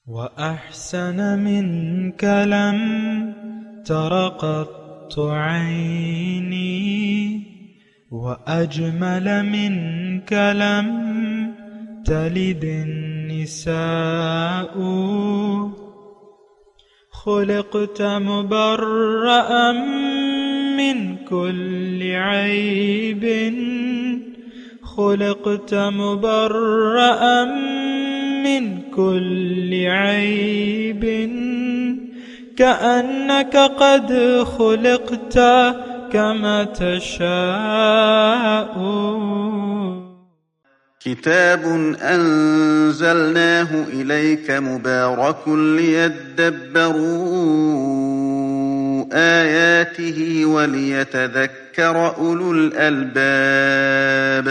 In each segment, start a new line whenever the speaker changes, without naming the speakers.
وأحسن منك لم تر قط عيني وأجمل منك لم تلد النساء خلقت مبرأ من كل عيب خلقت مبرأ من كل عيب كأنك قد خلقت كما تشاء.
كتاب أنزلناه إليك مبارك ليدبروا آياته وليتذكر أولو الألباب.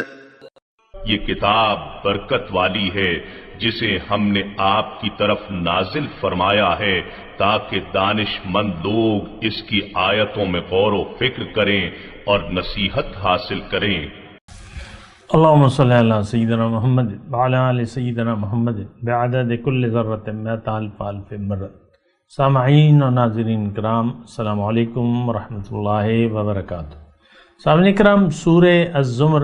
یہ کتاب برکت والی ہے جسے ہم نے آپ کی طرف نازل فرمایا ہے تاکہ دانش مند لوگ اس کی آیتوں میں غور و فکر کریں اور نصیحت حاصل کریں.
اللہم صلی علی سیدنا محمد وعلی آل سیدنا محمد بعدد کل ذرۃ مئۃ الف الف مرہ. سامعین و ناظرین کرام، السلام علیکم ورحمۃ اللہ وبرکاتہ. سامعین کرام، سورہ الزمر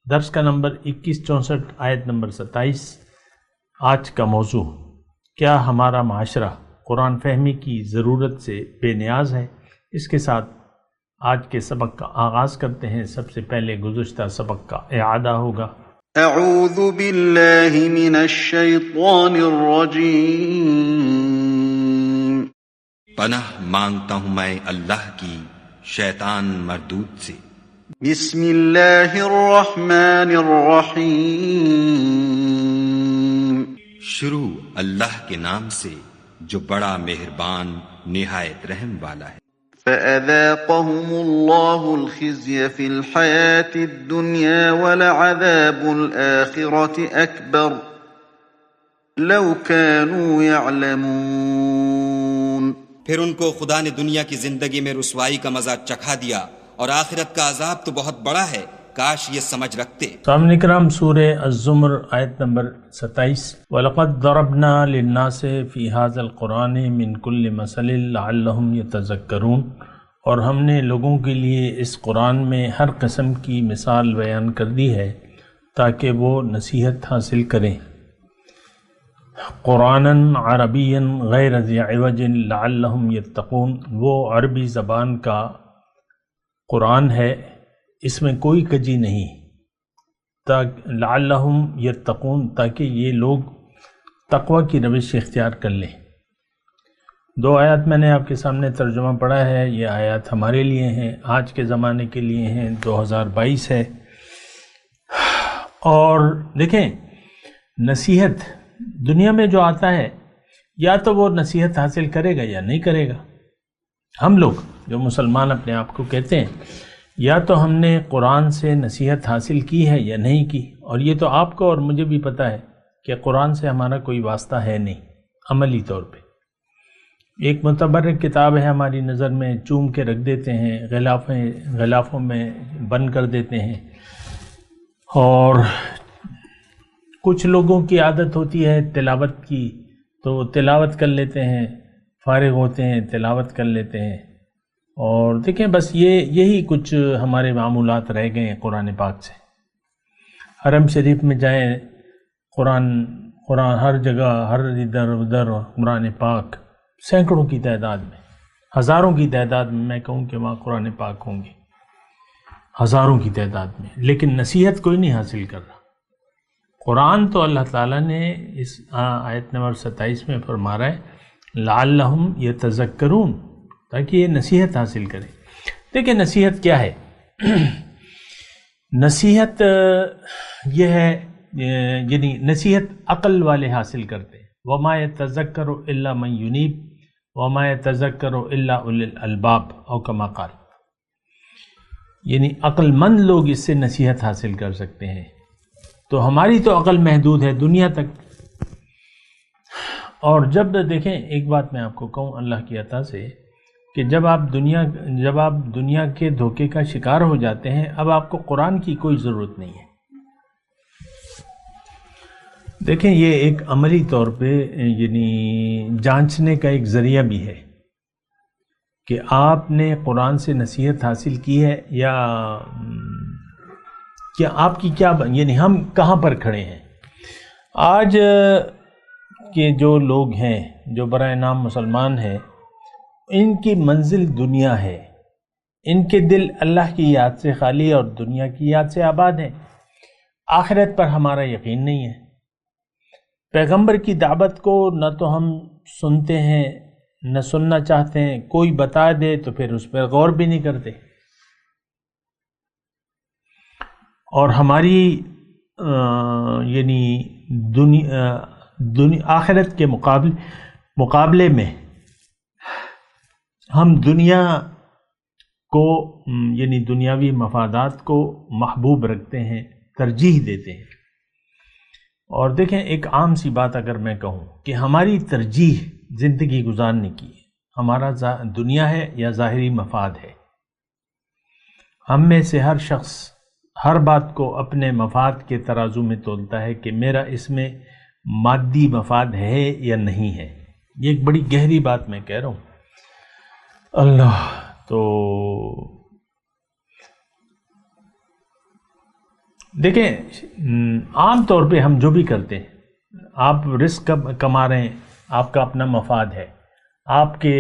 درس کا نمبر 2164 آیت نمبر 27. آج کا موضوع، کیا ہمارا معاشرہ قرآن فہمی کی ضرورت سے بے نیاز ہے؟ اس کے ساتھ آج کے سبق کا آغاز کرتے ہیں. سب سے پہلے گزشتہ سبق کا اعادہ ہوگا.
اعوذ باللہ من الشیطان الرجیم.
پناہ مانگتا ہوں میں اللہ کی شیطان مردود سے.
بسم اللہ الرحمن الرحیم.
شروع اللہ کے نام سے جو بڑا مہربان نہایت رحم والا ہے.
فَأَذَاقَهُمُ اللَّهُ الْخِزْيَ فِي الْحَيَاةِ الدُّنْيَا وَلَعَذَابُ الْآخِرَةِ أَكْبَرُ لَوْ كَانُوا يَعْلَمُونَ.
پھر ان کو خدا نے دنیا کی زندگی میں رسوائی کا مزہ چکھا دیا اور آخرت کا عذاب تو بہت بڑا ہے، کاش یہ سمجھ رکھتے.
سامعین کرام، سورہ الزمر آیت نمبر 27. وَلَقَدْ ضَرَبْنَا لِلنَّاسِ فِي هَذَا الْقُرْآنِ مِنْ كُلِّ مَثَلٍ لَعَلَّهُمْ يَتَذَكَّرُونَ. اور ہم نے لوگوں کے لیے اس قرآن میں ہر قسم کی مثال بیان کر دی ہے تاکہ وہ نصیحت حاصل کریں. قرآناً عربیاً غیر ذی عوج لعلہم یتقون. وہ عربی زبان کا قرآن ہے، اس میں کوئی کجی نہیں. لعلہم یتقون، تاکہ یہ لوگ تقوی کی روش اختیار کر لیں. 2 آیات میں نے آپ کے سامنے ترجمہ پڑھا ہے. یہ آیات ہمارے لیے ہیں، آج کے زمانے کے لیے ہیں، 2022 ہے. اور دیکھیں، نصیحت دنیا میں جو آتا ہے، یا تو وہ نصیحت حاصل کرے گا یا نہیں کرے گا. ہم لوگ جو مسلمان اپنے آپ کو کہتے ہیں، یا تو ہم نے قرآن سے نصیحت حاصل کی ہے یا نہیں کی. اور یہ تو آپ کو اور مجھے بھی پتہ ہے کہ قرآن سے ہمارا کوئی واسطہ ہے نہیں عملی طور پہ. ایک متبرک کتاب ہے ہماری نظر میں، چوم کے رکھ دیتے ہیں، غلافوں میں بند کر دیتے ہیں. اور کچھ لوگوں کی عادت ہوتی ہے تلاوت کی، تو تلاوت کر لیتے ہیں، فارغ ہوتے ہیں تلاوت کر لیتے ہیں. اور دیکھیں، بس یہی کچھ ہمارے معمولات رہ گئے ہیں قرآن پاک سے. حرم شریف میں جائیں، قرآن ہر جگہ، ہر ادھر ادھر قرآن پاک، سینکڑوں کی تعداد میں، ہزاروں کی تعداد میں. میں کہوں کہ وہاں قرآن پاک ہوں گے ہزاروں کی تعداد میں، لیکن نصیحت کوئی نہیں حاصل کر رہا. قرآن تو اللہ تعالیٰ نے اس آیت نمبر 27 میں فرما رہا ہے لعلہم یتذکرون، تاکہ یہ نصیحت حاصل کریں. دیکھیں نصیحت کیا ہے؟ نصیحت یہ ہے، یعنی نصیحت عقل والے حاصل کرتے ہیں. وما یتذکر الا من ینیب وما یتذکر الا اولو الالباب او کما قال. یعنی عقل مند لوگ اس سے نصیحت حاصل کر سکتے ہیں. تو ہماری تو عقل محدود ہے دنیا تک. اور جب دیکھیں، ایک بات میں آپ کو کہوں اللہ کی عطا سے، کہ جب آپ دنیا کے دھوکے کا شکار ہو جاتے ہیں، اب آپ کو قرآن کی کوئی ضرورت نہیں ہے. دیکھیں یہ ایک عملی طور پہ یعنی جانچنے کا ایک ذریعہ بھی ہے کہ آپ نے قرآن سے نصیحت حاصل کی ہے یا آپ کی کیا یعنی ہم کہاں پر کھڑے ہیں. آج کے جو لوگ ہیں جو برائے نام مسلمان ہیں ان کی منزل دنیا ہے، ان کے دل اللہ کی یاد سے خالی اور دنیا کی یاد سے آباد ہیں. آخرت پر ہمارا یقین نہیں ہے. پیغمبر کی دعوت کو نہ تو ہم سنتے ہیں نہ سننا چاہتے ہیں، کوئی بتا دے تو پھر اس پر غور بھی نہیں کرتے. اور ہماری یعنی آخرت کے مقابلے میں ہم دنیا کو یعنی دنیاوی مفادات کو محبوب رکھتے ہیں، ترجیح دیتے ہیں. اور دیکھیں ایک عام سی بات اگر میں کہوں کہ ہماری ترجیح زندگی گزارنے کی ہمارا دنیا ہے یا ظاہری مفاد ہے. ہم میں سے ہر شخص ہر بات کو اپنے مفاد کے ترازو میں تولتا ہے کہ میرا اس میں مادی مفاد ہے یا نہیں ہے. یہ ایک بڑی گہری بات میں کہہ رہا ہوں. اللہ تو دیکھیں عام طور پہ ہم جو بھی کرتے ہیں، آپ رزق کما رہے ہیں، آپ کا اپنا مفاد ہے، آپ کے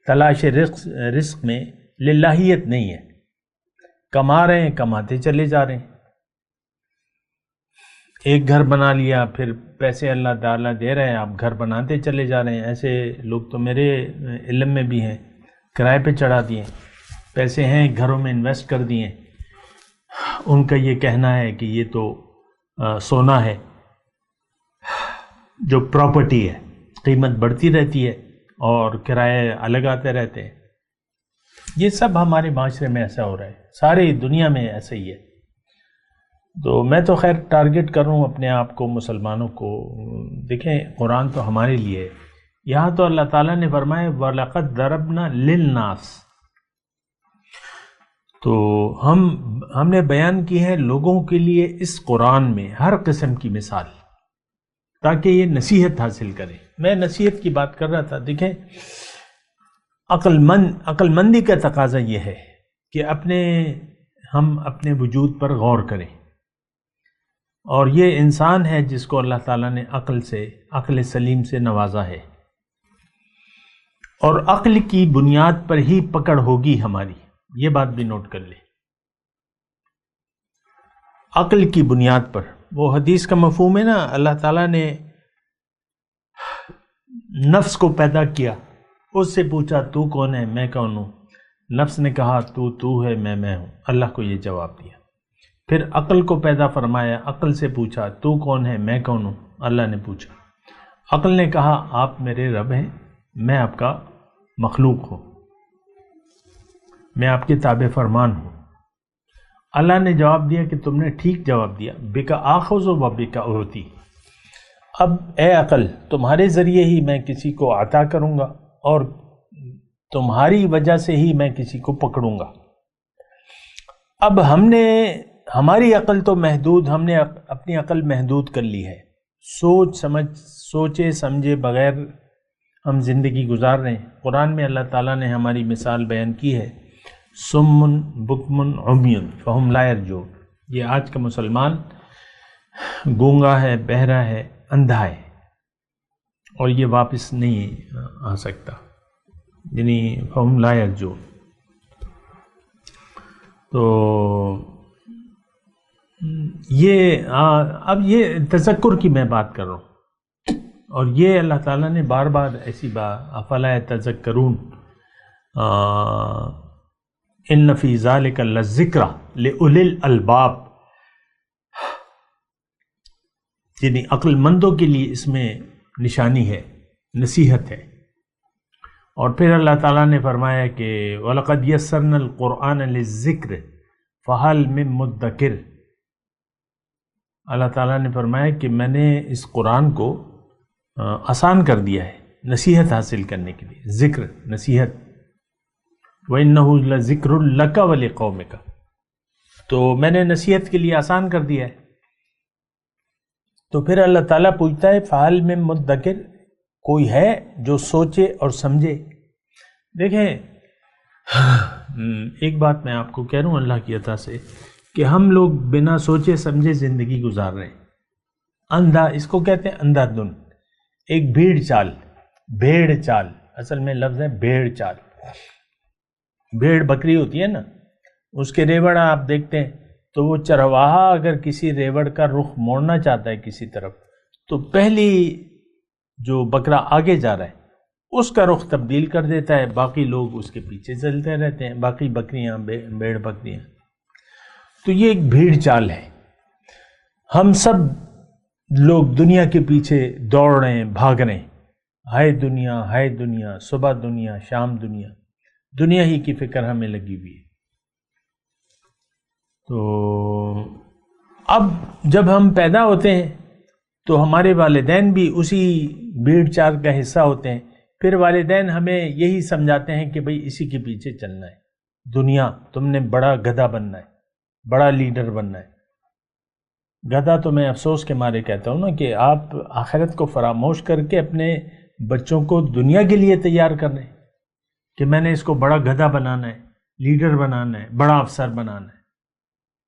تلاش رزق میں للہیت نہیں ہے. کما رہے ہیں، کماتے چلے جا رہے ہیں. ایک گھر بنا لیا، پھر پیسے اللہ تعالیٰ دے رہے ہیں، آپ گھر بناتے چلے جا رہے ہیں. ایسے لوگ تو میرے علم میں بھی ہیں، کرائے پہ چڑھا دیے، پیسے ہیں گھروں میں انویسٹ کر دیے. ان کا یہ کہنا ہے کہ یہ تو سونا ہے، جو پراپرٹی ہے قیمت بڑھتی رہتی ہے اور کرائے الگ آتے رہتے ہیں. یہ سب ہمارے معاشرے میں ایسا ہو رہا ہے، ساری دنیا میں ایسا ہی ہے. تو میں تو خیر ٹارگٹ کر رہا ہوں اپنے آپ کو، مسلمانوں کو. دیکھیں قرآن تو ہمارے لیے ہے. یہاں تو اللہ تعالیٰ نے فرمایا وَلَقَدْ ضَرَبْنَا لِلنَّاسِ، تو ہم نے بیان کی ہے لوگوں کے لیے اس قرآن میں ہر قسم کی مثال، تاکہ یہ نصیحت حاصل کریں. میں نصیحت کی بات کر رہا تھا. دیکھیں عقل مندی کا تقاضا یہ ہے کہ ہم اپنے وجود پر غور کریں. اور یہ انسان ہے جس کو اللہ تعالیٰ نے عقل سلیم سے نوازا ہے، اور عقل کی بنیاد پر ہی پکڑ ہوگی ہماری. یہ بات بھی نوٹ کر لیں، عقل کی بنیاد پر. وہ حدیث کا مفہوم ہے نا، اللہ تعالیٰ نے نفس کو پیدا کیا، اس سے پوچھا تو کون ہے، میں کون ہوں. نفس نے کہا تو ہے، میں ہوں. اللہ کو یہ جواب دیا. پھر عقل کو پیدا فرمایا، عقل سے پوچھا تو کون ہے، میں کون ہوں. اللہ نے پوچھا. عقل نے کہا آپ میرے رب ہیں، میں آپ کا مخلوق ہوں، میں آپ کے تابع فرمان ہوں. اللہ نے جواب دیا کہ تم نے ٹھیک جواب دیا، بِکَ آخذ و بِکَ اعطی. اب اے عقل، تمہارے ذریعے ہی میں کسی کو عطا کروں گا اور تمہاری وجہ سے ہی میں کسی کو پکڑوں گا. اب ہماری عقل تو محدود، ہم نے اپنی عقل محدود کر لی ہے. سوچے سمجھے بغیر ہم زندگی گزار رہے ہیں. قرآن میں اللہ تعالیٰ نے ہماری مثال بیان کی ہے، سمن بکمن عمیون فہم لا یرجون. یہ آج کا مسلمان گونگا ہے، بہرا ہے، اندھا ہے، اور یہ واپس نہیں آ سکتا، یعنی فہم لا یرجون. تو اب یہ تذکر کی میں بات کر رہا ہوں، اور یہ اللہ تعالیٰ نے بار بار ایسی بات افلا تذکرون ان فی ذلک لذکر لأولی الالباب، یعنی عقل مندوں کے لیے اس میں نشانی ہے، نصیحت ہے. اور پھر اللہ تعالیٰ نے فرمایا کہ وَلَقَدْ يَسَّرْنَا الْقُرْآنَ لِلذِّكْرِ فَهَلْ مِن مُدَّكِرٍ. اللہ تعالیٰ نے فرمایا کہ میں نے اس قرآن کو آسان کر دیا ہے نصیحت حاصل کرنے کے لیے. ذکر، نصیحت. وَإِنَّهُ لَذِكْرٌ لَكَ وَلِقَوْمِكَ، تو میں نے نصیحت کے لیے آسان کر دیا ہے. تو پھر اللہ تعالیٰ پوچھتا ہے فعال میں مدکر، کوئی ہے جو سوچے اور سمجھے؟ دیکھیں ایک بات میں آپ کو کہہ رہا ہوں اللہ کی عطا سے کہ ہم لوگ بنا سوچے سمجھے زندگی گزار رہے ہیں، اندھا، اس کو کہتے ہیں اندھا دھن، ایک بھیڑ چال، اصل میں لفظ ہے بھیڑ چال۔ بھیڑ بکری ہوتی ہے نا، اس کے ریوڑ آپ دیکھتے ہیں تو وہ چرواہا اگر کسی ریوڑ کا رخ موڑنا چاہتا ہے کسی طرف تو پہلی جو بکرا آگے جا رہا ہے اس کا رخ تبدیل کر دیتا ہے، باقی لوگ اس کے پیچھے چلتے رہتے ہیں، باقی بکریاں بھیڑ بکریاں۔ تو یہ ایک بھیڑ چال ہے۔ ہم سب لوگ دنیا کے پیچھے دوڑ رہے ہیں، بھاگ رہے ہیں، ہائے دنیا، صبح دنیا، شام دنیا، دنیا ہی کی فکر ہمیں لگی ہوئی ہے۔ تو اب جب ہم پیدا ہوتے ہیں تو ہمارے والدین بھی اسی بھیڑ چال کا حصہ ہوتے ہیں، پھر والدین ہمیں یہی سمجھاتے ہیں کہ بھئی اسی کے پیچھے چلنا ہے، دنیا تم نے بڑا گدھا بننا ہے، بڑا لیڈر بننا ہے۔ گدھا تو میں افسوس کے مارے کہتا ہوں نا کہ آپ آخرت کو فراموش کر کے اپنے بچوں کو دنیا کے لیے تیار کر رہے ہیں کہ میں نے اس کو بڑا گدھا بنانا ہے، لیڈر بنانا ہے، بڑا افسر بنانا ہے،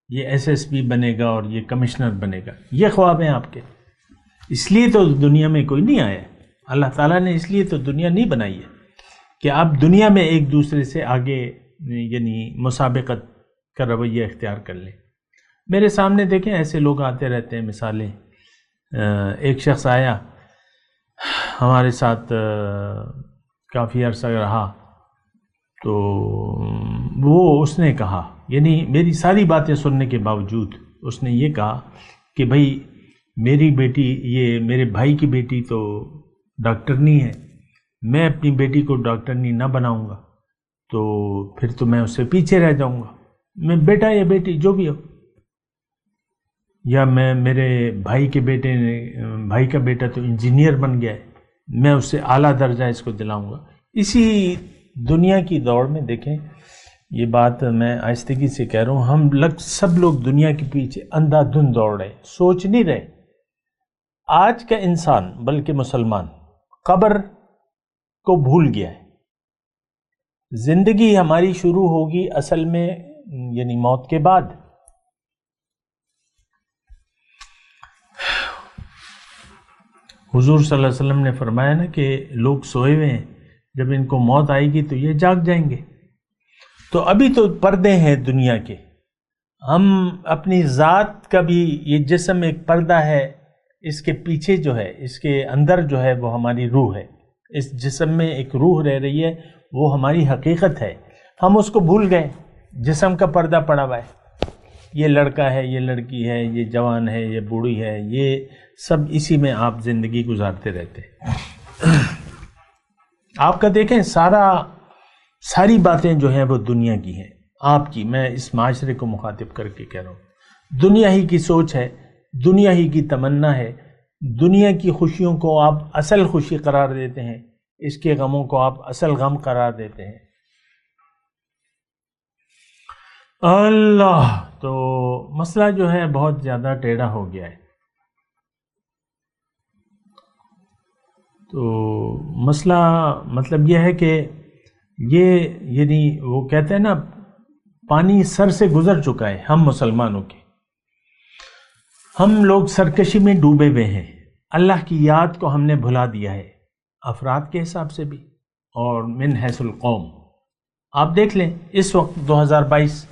یہ ایس ایس پی بنے گا اور یہ کمشنر بنے گا۔ یہ خواب ہیں آپ کے، اس لیے تو دنیا میں کوئی نہیں آیا ہے، اللہ تعالیٰ نے اس لیے تو دنیا نہیں بنائی ہے کہ آپ دنیا میں ایک دوسرے سے آگے یعنی مسابقت کا رویہ اختیار کر لیں۔ میرے سامنے دیکھیں ایسے لوگ آتے رہتے ہیں مثالیں۔ ایک شخص آیا ہمارے ساتھ کافی عرصہ رہا، تو اس نے کہا، یعنی میری ساری باتیں سننے کے باوجود اس نے یہ کہا کہ بھائی میری بیٹی، یہ میرے بھائی کی بیٹی تو ڈاکٹرنی ہے، میں اپنی بیٹی کو ڈاکٹرنی نہ بناؤں گا تو پھر تو میں اس سے پیچھے رہ جاؤں گا، میں بیٹا یا بیٹی جو بھی ہو، یا میں میرے بھائی کے بیٹے نے، بھائی کا بیٹا تو انجینئر بن گیا ہے، میں اس سے اعلیٰ درجہ اس کو دلاؤں گا۔ اسی دنیا کی دوڑ میں دیکھیں، یہ بات میں آہستگی سے کہہ رہا ہوں، ہم سب لوگ دنیا کے پیچھے اندھا دھند دوڑ رہے، سوچ نہیں رہے۔ آج کا انسان بلکہ مسلمان قبر کو بھول گیا ہے۔ زندگی ہماری شروع ہوگی اصل میں یعنی موت کے بعد۔ حضور صلی اللہ علیہ وسلم نے فرمایا نا کہ لوگ سوئے ہوئے ہیں، جب ان کو موت آئے گی تو یہ جاگ جائیں گے۔ تو ابھی تو پردے ہیں دنیا کے، ہم اپنی ذات کا بھی، یہ جسم ایک پردہ ہے، اس کے پیچھے جو ہے، اس کے اندر جو ہے وہ ہماری روح ہے، اس جسم میں ایک روح رہ رہی ہے، وہ ہماری حقیقت ہے، ہم اس کو بھول گئے، جسم کا پردہ پڑا ہوا ہے، یہ لڑکا ہے، یہ لڑکی ہے، یہ جوان ہے، یہ بوڑھی ہے، یہ سب اسی میں آپ زندگی گزارتے رہتے ہیں۔ آپ کا دیکھیں ساری باتیں جو ہیں وہ دنیا کی ہیں، آپ کی، میں اس معاشرے کو مخاطب کر کے کہہ رہا ہوں، دنیا ہی کی سوچ ہے، دنیا ہی کی تمنا ہے، دنیا کی خوشیوں کو آپ اصل خوشی قرار دیتے ہیں، اس کے غموں کو آپ اصل غم قرار دیتے ہیں۔ اللہ، تو مسئلہ جو ہے بہت زیادہ ٹیڑھا ہو گیا ہے۔ تو مسئلہ مطلب یہ ہے کہ یہ یعنی وہ کہتے ہیں نا پانی سر سے گزر چکا ہے ہم مسلمانوں کے، ہم لوگ سرکشی میں ڈوبے ہوئے ہیں، اللہ کی یاد کو ہم نے بھلا دیا ہے، افراد کے حساب سے بھی اور من حیث القوم۔ آپ دیکھ لیں اس وقت 2022،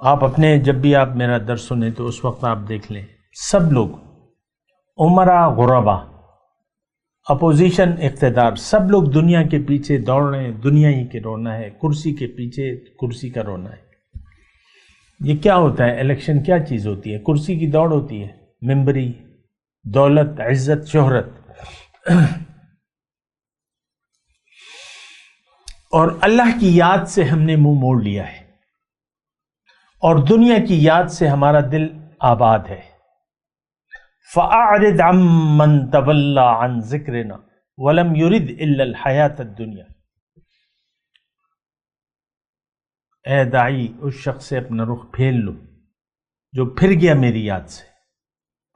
آپ اپنے جب بھی آپ میرا درس سنیں تو اس وقت آپ دیکھ لیں، سب لوگ عمرا غربا، اپوزیشن اقتدار، سب لوگ دنیا کے پیچھے دوڑ رہے ہیں، دنیا ہی کے رونا ہے، کرسی کے پیچھے کرسی کا رونا ہے۔ یہ کیا ہوتا ہے؟ الیکشن کیا چیز ہوتی ہے؟ کرسی کی دوڑ ہوتی ہے، ممبری، دولت، عزت، شہرت، اور اللہ کی یاد سے ہم نے منہ موڑ لیا ہے، اور دنیا کی یاد سے ہمارا دل آباد ہے۔ فَأَعْرِضْ عَمَّنْ تَوَلَّى عَنْ ذِكْرِنَا وَلَمْ يُرِدْ إِلَّا الْحَيَاةَ الدُّنْيَا۔ اے داعی، اس شخص سے اپنا رخ پھیر لو جو پھر گیا میری یاد سے،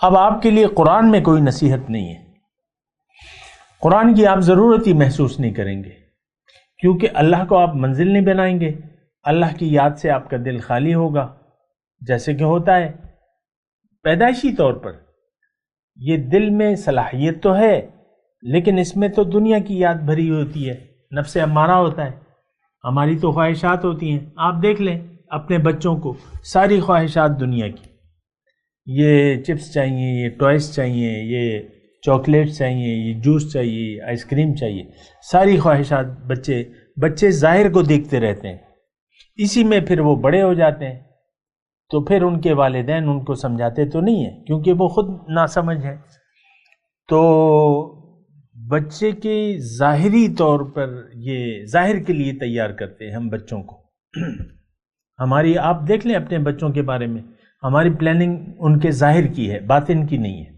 اب آپ کے لیے قرآن میں کوئی نصیحت نہیں ہے، قرآن کی آپ ضرورت ہی محسوس نہیں کریں گے، کیونکہ اللہ کو آپ منزل نہیں بنائیں گے، اللہ کی یاد سے آپ کا دل خالی ہوگا، جیسے کہ ہوتا ہے پیدائشی طور پر۔ یہ دل میں صلاحیت تو ہے، لیکن اس میں تو دنیا کی یاد بھری ہوتی ہے، نفس امارہ ہوتا ہے، ہماری تو خواہشات ہوتی ہیں۔ آپ دیکھ لیں اپنے بچوں کو، ساری خواہشات دنیا کی، یہ چپس چاہیے، یہ ٹوائز چاہیے، یہ چاکلیٹ چاہیے، یہ جوس چاہیے، آئس کریم چاہیے، ساری خواہشات بچے ظاہر کو دیکھتے رہتے ہیں، اسی میں پھر وہ بڑے ہو جاتے ہیں، تو پھر ان کے والدین ان کو سمجھاتے تو نہیں ہیں، کیونکہ وہ خود ناسمجھ ہیں۔ تو بچے کے ظاہری طور پر یہ ظاہر کے لیے تیار کرتے ہیں ہم بچوں کو۔ ہماری آپ دیکھ لیں اپنے بچوں کے بارے میں، ہماری پلاننگ ان کے ظاہر کی ہے، باطن کی نہیں ہے۔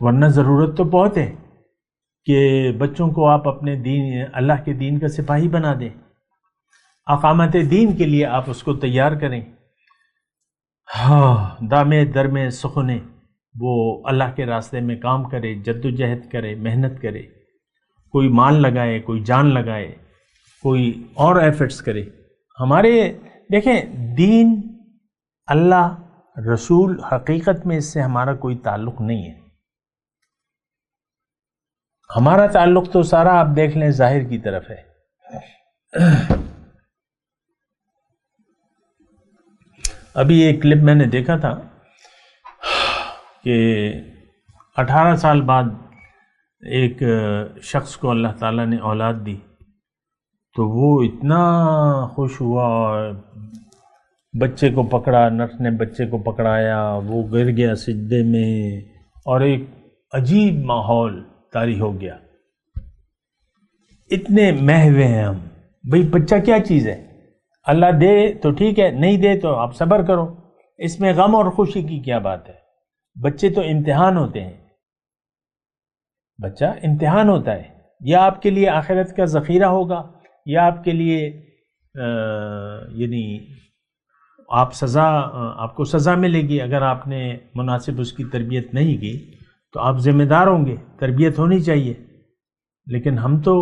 ورنہ ضرورت تو بہت ہے کہ بچوں کو آپ اپنے دین، اللہ کے دین کا سپاہی بنا دیں، اقامت دین کے لیے آپ اس کو تیار کریں۔ دامے درمے سخنے، وہ اللہ کے راستے میں کام کرے، جد و جہد کرے، محنت کرے، کوئی مال لگائے، کوئی جان لگائے، کوئی اور ایفرٹس کرے۔ ہمارے دیکھیں دین، اللہ، رسول، حقیقت میں اس سے ہمارا کوئی تعلق نہیں ہے۔ ہمارا تعلق تو سارا آپ دیکھ لیں ظاہر کی طرف ہے۔ ابھی ایک کلپ میں نے دیکھا تھا کہ 18 سال بعد ایک شخص کو اللہ تعالیٰ نے اولاد دی، تو وہ اتنا خوش ہوا اور بچے کو پکڑا، نرس نے بچے کو پکڑایا، وہ گر گیا سجدے میں، اور ایک عجیب ماحول طاری ہو گیا۔ اتنے محو ہیں ہم، بھئی بچہ کیا چیز ہے؟ اللہ دے تو ٹھیک ہے، نہیں دے تو آپ صبر کرو، اس میں غم اور خوشی کی کیا بات ہے؟ بچے تو امتحان ہوتے ہیں، بچہ امتحان ہوتا ہے، یا آپ کے لیے آخرت کا ذخیرہ ہوگا، یا آپ کے لیے یعنی آپ کو سزا ملے گی اگر آپ نے مناسب اس کی تربیت نہیں کی، تو آپ ذمہ دار ہوں گے، تربیت ہونی چاہیے۔ لیکن ہم تو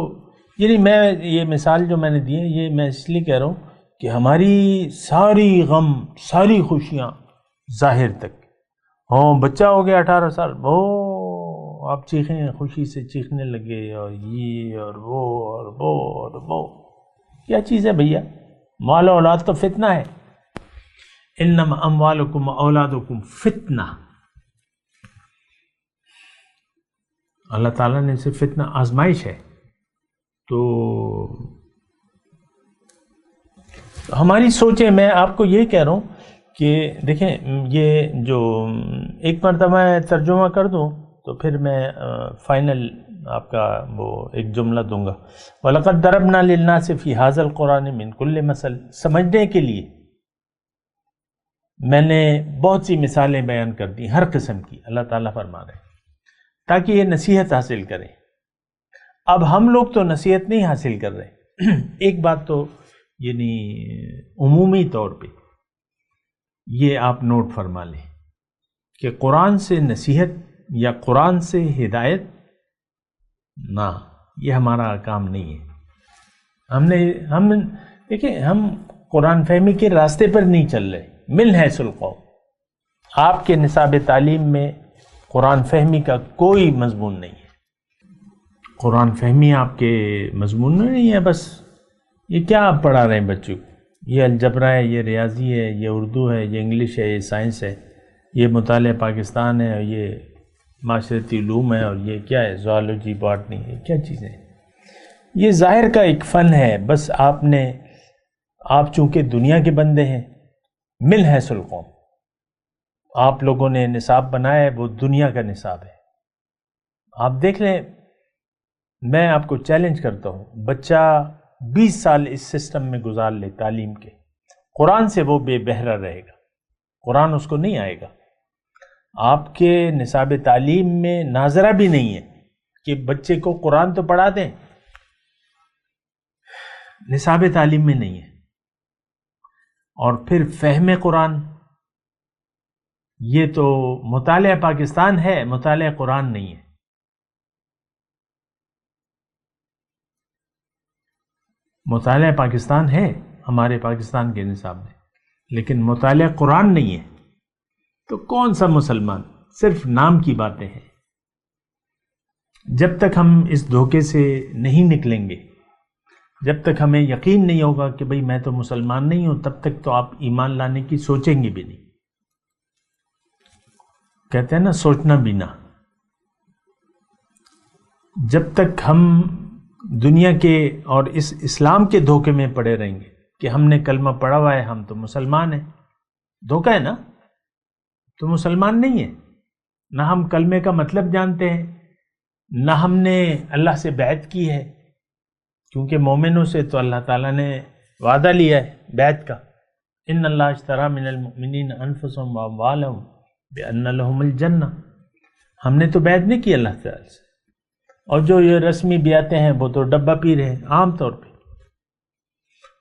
یعنی میں یہ مثال جو میں نے دی ہے، یہ میں اس لیے کہہ رہا ہوں کہ ہماری ساری غم، ساری خوشیاں ظاہر تک بچہ ہو گیا 18 سال، وہ آپ چیخیں، خوشی سے چیخنے لگے، اور یہ اور وہ اور وہ اور وہ، کیا چیز ہے بھیا؟ مال و اولاد تو فتنہ ہے، انما اموالکم اولادکم فتنہ، اللہ تعالیٰ نے اسے فتنہ، آزمائش ہے۔ تو ہماری سوچیں، میں آپ کو یہ کہہ رہا ہوں کہ دیکھیں، یہ جو ایک مرتبہ ترجمہ کر دوں تو پھر میں فائنل آپ کا وہ ایک جملہ دوں گا۔ وَلَقَدْ ضَرَبْنَا لِلنَّاسِ فِي هَذَا الْقُرْآنِ مِنْ كُلِّ مَثَلٍ، سمجھنے کے لیے میں نے بہت سی مثالیں بیان کر دی، ہر قسم کی، اللہ تعالیٰ فرما رہے ہیں، تاکہ یہ نصیحت حاصل کریں۔ اب ہم لوگ تو نصیحت نہیں حاصل کر رہے۔ ایک بات تو یعنی عمومی طور پہ یہ آپ نوٹ فرما لیں کہ قرآن سے نصیحت یا قرآن سے ہدایت، نہ، یہ ہمارا کام نہیں ہے۔ ہم دیکھیں، ہم قرآن فہمی کے راستے پر نہیں چل رہے۔ من حیث القول، آپ کے نصاب تعلیم میں قرآن فہمی کا کوئی مضمون نہیں ہے۔ قرآن فہمی آپ کے مضمون میں نہیں ہے۔ بس یہ کیا آپ پڑھا رہے ہیں بچوں کو؟ یہ الجبرا ہے، یہ ریاضی ہے، یہ اردو ہے، یہ انگلش ہے، یہ سائنس ہے، یہ مطالعہ پاکستان ہے، اور یہ معاشرتی علوم ہے، اور یہ کیا ہے، زوالوجی، باٹنی، یہ کیا چیزیں ہیں؟ یہ ظاہر کا ایک فن ہے۔ بس آپ چونکہ دنیا کے بندے ہیں، من حیث القوم، آپ لوگوں نے نصاب بنایا ہے، وہ دنیا کا نصاب ہے۔ آپ دیکھ لیں، میں آپ کو چیلنج کرتا ہوں، بچہ 20 سال اس سسٹم میں گزار لے تعلیم کے، قرآن سے وہ بے بہرا رہے گا، قرآن اس کو نہیں آئے گا۔ آپ کے نصاب تعلیم میں ناظرہ بھی نہیں ہے کہ بچے کو قرآن تو پڑھا دیں، نصاب تعلیم میں نہیں ہے۔ اور پھر فہم قرآن، یہ تو مطالعہ پاکستان ہے، مطالعہ قرآن نہیں ہے۔ مطالعہ پاکستان ہے ہمارے پاکستان کے نصاب میں، لیکن مطالعہ قرآن نہیں ہے۔ تو کون سا مسلمان؟ صرف نام کی باتیں ہیں۔ جب تک ہم اس دھوکے سے نہیں نکلیں گے، جب تک ہمیں یقین نہیں ہوگا کہ بھئی میں تو مسلمان نہیں ہوں، تب تک تو آپ ایمان لانے کی سوچیں گے بھی نہیں۔ کہتے ہیں نا سوچنا بھی نہ۔ جب تک ہم دنیا کے اور اس اسلام کے دھوکے میں پڑے رہیں گے کہ ہم نے کلمہ پڑھا ہوا ہے، ہم تو مسلمان ہیں، دھوکہ ہے نا، تو مسلمان نہیں ہے۔ نہ ہم کلمے کا مطلب جانتے ہیں، نہ ہم نے اللہ سے بیعت کی ہے، کیونکہ مومنوں سے تو اللہ تعالیٰ نے وعدہ لیا ہے بیعت کا، ان اللہ اشتری من المؤمنین انفسهم واموالهم بان لهم الجنہ۔ ہم نے تو بیعت نہیں کی اللہ تعالیٰ سے، اور جو یہ رسمی بیعتیں ہیں وہ تو ڈبہ پی رہے ہیں عام طور پہ۔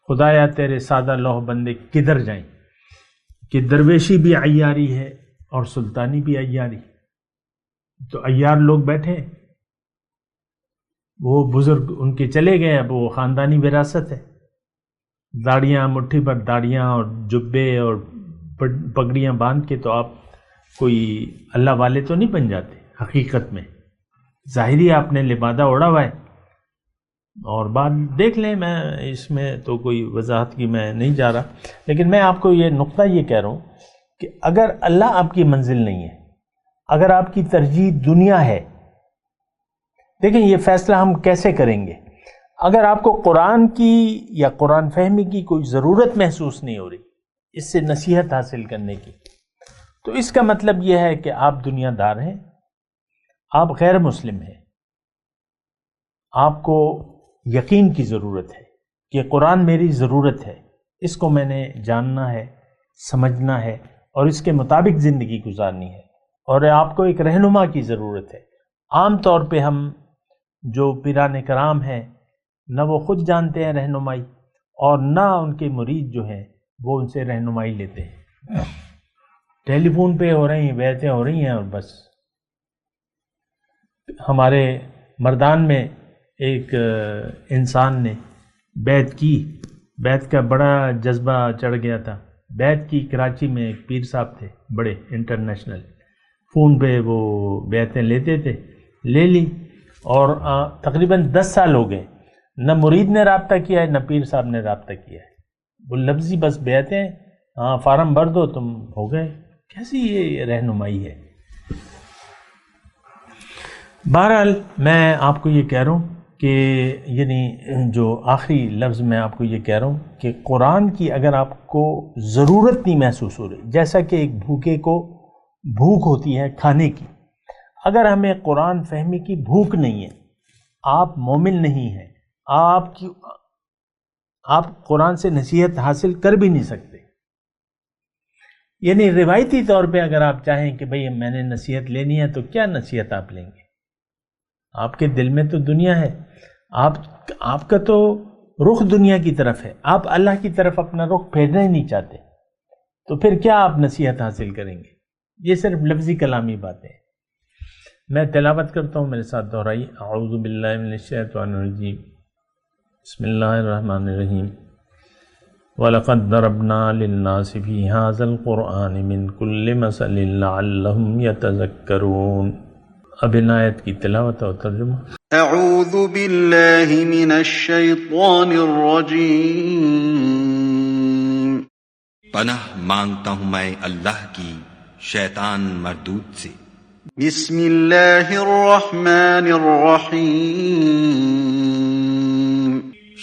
خدایا تیرے سادہ لوح بندے کدھر جائیں کہ درویشی بھی عیاری ہے اور سلطانی بھی عیاری۔ تو عیار لوگ بیٹھے، وہ بزرگ ان کے چلے گئے، اب وہ خاندانی وراثت ہے۔ داڑیاں، مٹھی پر داڑیاں اور جبے اور پگڑیاں باندھ کے تو آپ کوئی اللہ والے تو نہیں بن جاتے حقیقت میں۔ ظاہری آپ نے لبادہ اوڑا ہوا ہے، اور بات دیکھ لیں، میں اس میں تو کوئی وضاحت کی میں نہیں جا رہا، لیکن میں آپ کو یہ نقطہ یہ کہہ رہا ہوں کہ اگر اللہ آپ کی منزل نہیں ہے، اگر آپ کی ترجیح دنیا ہے، دیکھیں یہ فیصلہ ہم کیسے کریں گے؟ اگر آپ کو قرآن کی یا قرآن فہمی کی کوئی ضرورت محسوس نہیں ہو رہی اس سے نصیحت حاصل کرنے کی، تو اس کا مطلب یہ ہے کہ آپ دنیا دار ہیں، آپ غیر مسلم ہیں۔ آپ کو یقین کی ضرورت ہے کہ قرآن میری ضرورت ہے، اس کو میں نے جاننا ہے، سمجھنا ہے اور اس کے مطابق زندگی گزارنی ہے، اور آپ کو ایک رہنما کی ضرورت ہے۔ عام طور پہ ہم جو پیران کرام ہیں، نہ وہ خود جانتے ہیں رہنمائی، اور نہ ان کے مرید جو ہیں وہ ان سے رہنمائی لیتے ہیں۔ ٹیلی فون پہ ہو رہی ہیں، بیعتیں ہو رہی ہیں، اور بس۔ ہمارے مردان میں ایک انسان نے بیعت کی، بیعت کا بڑا جذبہ چڑھ گیا تھا، بیعت کی۔ کراچی میں ایک پیر صاحب تھے بڑے انٹرنیشنل، فون پہ وہ بیعتیں لیتے تھے، لے لی، اور تقریباً 10 سال ہو گئے، نہ مرید نے رابطہ کیا ہے نہ پیر صاحب نے رابطہ کیا ہے، وہ لفظی بس بیعتیں، ہاں فارم بھر دو تم ہو گئے۔ کیسی یہ رہنمائی ہے؟ بہرحال میں آپ کو یہ کہہ رہا ہوں کہ یعنی جو آخری لفظ میں آپ کو یہ کہہ رہا ہوں کہ قرآن کی اگر آپ کو ضرورت نہیں محسوس ہو رہی، جیسا کہ ایک بھوکے کو بھوک ہوتی ہے کھانے کی، اگر ہمیں قرآن فہمی کی بھوک نہیں ہے، آپ مومن نہیں ہیں، آپ قرآن سے نصیحت حاصل کر بھی نہیں سکتے۔ یعنی روایتی طور پہ اگر آپ چاہیں کہ بھئی میں نے نصیحت لینی ہے تو کیا نصیحت آپ لیں گے؟ آپ کے دل میں تو دنیا ہے، آپ کا تو رخ دنیا کی طرف ہے، آپ اللہ کی طرف اپنا رخ پھیرنا ہی نہیں چاہتے، تو پھر کیا آپ نصیحت حاصل کریں گے؟ یہ صرف لفظی کلامی باتیں ہیں۔ میں تلاوت کرتا ہوں، میرے ساتھ دہرائی۔ اعوذ باللہ من الشیطان الرجیم، بسم اللہ الرحمن الرحیم۔ وَلَقَدْ ضَرَبْنَا لِلنَّاسِ فِي هَذَا الْقُرْآنِ مِنْ كُلِّ مَثَلٍ لَعَلَّهُمْ يَتَذَكَّرُونَ۔ اب ان آیت کی تلاوت اور ترجمہ۔
اعوذ باللہ من الشیطان الرجیم۔
پناہ مانگتا ہوں میں اللہ کی شیطان مردود سے۔
بسم اللہ الرحمن الرحیم۔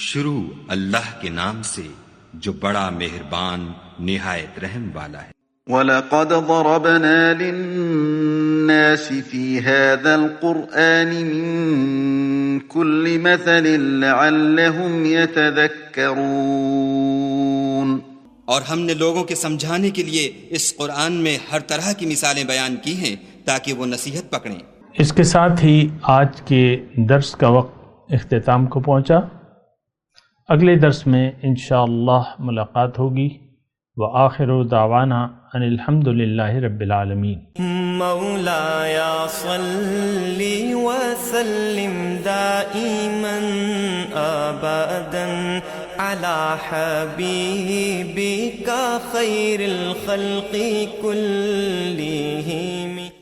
شروع اللہ کے نام سے جو بڑا مہربان نہایت رحم والا ہے۔
وَلَقَدْ ضَرَبْنَا لِلنَّاسِ فِي هَذَا الْقُرْآنِ مِنْ كُلِّ مَثَلٍ لَعَلَّهُمْ يَتَذَكَّرُونَ۔
اور ہم نے لوگوں کے سمجھانے کے لیے اس قرآن میں ہر طرح کی مثالیں بیان کی ہیں تاکہ وہ نصیحت پکڑیں۔
اس کے ساتھ ہی آج کے درس کا وقت اختتام کو پہنچا۔ اگلے درس میں انشاءاللہ ملاقات ہوگی۔ وآخر دعوانا ان الحمد للہ رب العالمین۔
مولاي صل وسلم دائما ابدا على حبيبك خير الخلق كلهم